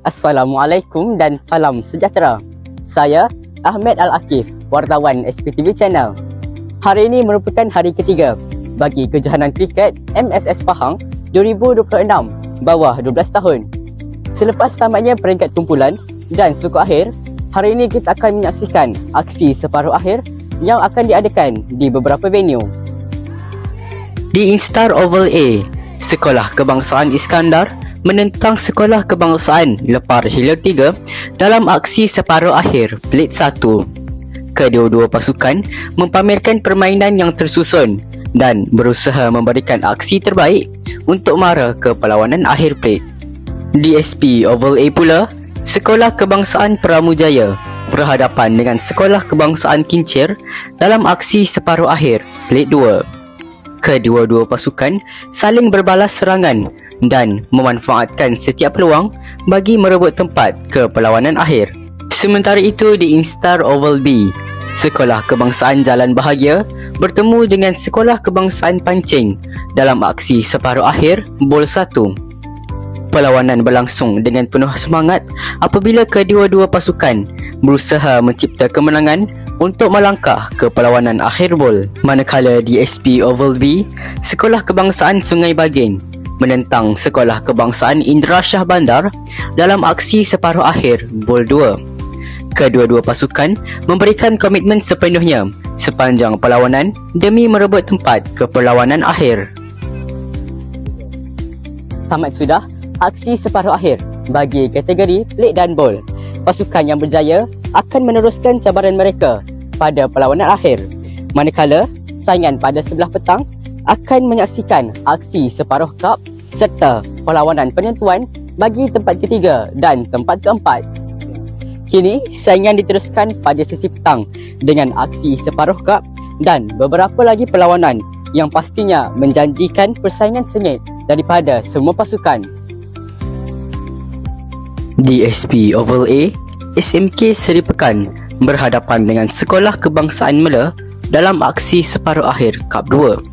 Assalamualaikum dan salam sejahtera. Saya Ahmed Al-Akif, wartawan SPTV Channel. Hari ini merupakan hari ketiga bagi kejohanan kriket MSS Pahang 2026 bawah 12 tahun. Selepas tamatnya peringkat kumpulan dan suku akhir, hari ini kita akan menyaksikan aksi separuh akhir yang akan diadakan di beberapa venue. Di Instar Oval A, Sekolah Kebangsaan Iskandar menentang Sekolah Kebangsaan Lepar Hilir 3 dalam aksi separuh akhir Pelit 1. Kedua-dua pasukan mempamerkan permainan yang tersusun dan berusaha memberikan aksi terbaik untuk mara ke perlawanan akhir pelit. Di SP Oval A pula, Sekolah Kebangsaan Pramujaya berhadapan dengan Sekolah Kebangsaan Kincir dalam aksi separuh akhir Pelit 2. Kedua-dua pasukan saling berbalas serangan dan memanfaatkan setiap peluang bagi merebut tempat ke perlawanan akhir. Sementara itu di Instar Oval B, Sekolah Kebangsaan Jalan Bahagia bertemu dengan Sekolah Kebangsaan Pancing dalam aksi separuh akhir Bol 1. Perlawanan berlangsung dengan penuh semangat apabila kedua-dua pasukan berusaha mencipta kemenangan untuk melangkah ke perlawanan akhir bol. Manakala di SP Oval B, Sekolah Kebangsaan Sungai Baging menentang Sekolah Kebangsaan Indra Shah Bandar dalam aksi separuh akhir Bol 2. Kedua-dua pasukan memberikan komitmen sepenuhnya sepanjang perlawanan demi merebut tempat ke perlawanan akhir. Tamat sudah aksi separuh akhir bagi kategori pelit dan bol. Pasukan yang berjaya akan meneruskan cabaran mereka pada perlawanan akhir. Manakala saingan pada sebelah petang akan menyaksikan aksi separuh kap serta perlawanan penentuan bagi tempat ketiga dan tempat keempat. Kini saingan diteruskan pada sesi petang dengan aksi separuh kap dan beberapa lagi perlawanan yang pastinya menjanjikan persaingan sengit daripada semua pasukan. Di SP Oval A, SMK Seri Pekan berhadapan dengan Sekolah Kebangsaan Mela dalam aksi separuh akhir Kap 2.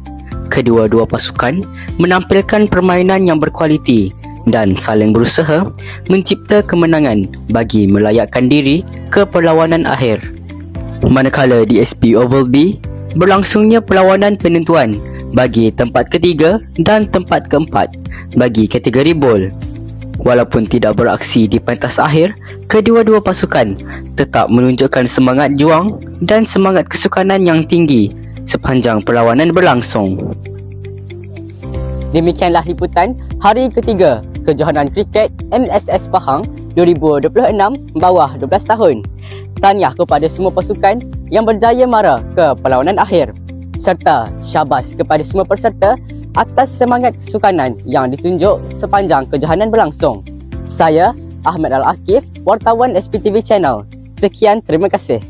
Kedua-dua pasukan menampilkan permainan yang berkualiti dan saling berusaha mencipta kemenangan bagi melayakkan diri ke perlawanan akhir. Manakala di SP Oval B, berlangsungnya perlawanan penentuan bagi tempat ketiga dan tempat keempat bagi kategori bol. Walaupun tidak beraksi di pentas akhir, kedua-dua pasukan tetap menunjukkan semangat juang dan semangat kesukanan yang tinggi sepanjang perlawanan berlangsung. Demikianlah liputan hari ketiga kejohanan kriket MSS Pahang 2026 bawah 12 tahun. Tahniah kepada semua pasukan yang berjaya mara ke perlawanan akhir serta syabas kepada semua peserta atas semangat kesukanan yang ditunjuk sepanjang kejohanan berlangsung. Saya Ahmed Al-Akif, wartawan SPTV Channel. Sekian, terima kasih.